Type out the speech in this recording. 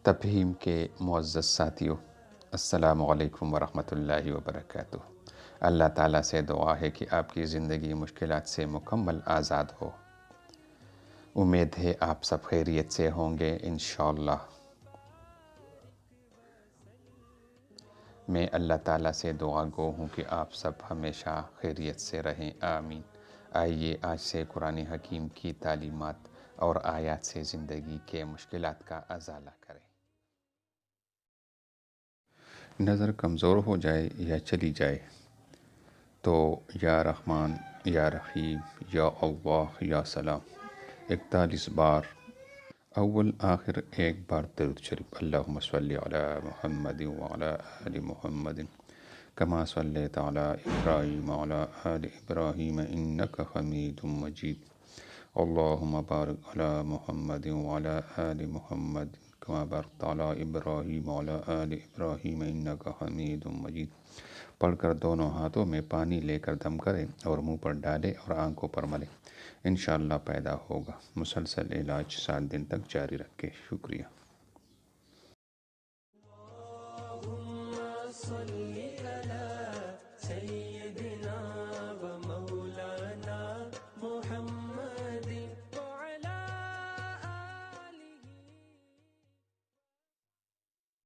تفہیم کے معزز ساتھیوں، السلام علیکم ورحمۃ اللہ وبرکاتہ۔ اللہ تعالیٰ سے دعا ہے کہ آپ کی زندگی مشکلات سے مکمل آزاد ہو۔ امید ہے آپ سب خیریت سے ہوں گے انشاءاللہ۔ میں اللہ تعالیٰ سے دعا گو ہوں کہ آپ سب ہمیشہ خیریت سے رہیں، آمین۔ آئیے آج سے قرآن حکیم کی تعلیمات اور آیات سے زندگی کے مشکلات کا ازالہ کریں۔ نظر کمزور ہو جائے یا چلی جائے تو یا رحمان یا رحیم یا اللہ یا سلام 41 بار اول آخر ایک بار درود شریف۔ اللہم صلی علی محمد وعلی آل محمد کما صلیت علی ابراہیم وعلی آل ابراہیم انک حمید مجید۔ اللہم بارک علی محمد وعلی آل محمد کما بارکت علی ابراہیم وعلی آل ابراہیم انک حمید مجید۔ پڑھ کر دونوں ہاتھوں میں پانی لے کر دم کریں اور منہ پر ڈالیں اور آنکھوں پر ملیں، انشاءاللہ پیدا ہوگا۔ مسلسل علاج 7 دن تک جاری رکھیں۔ شکریہ۔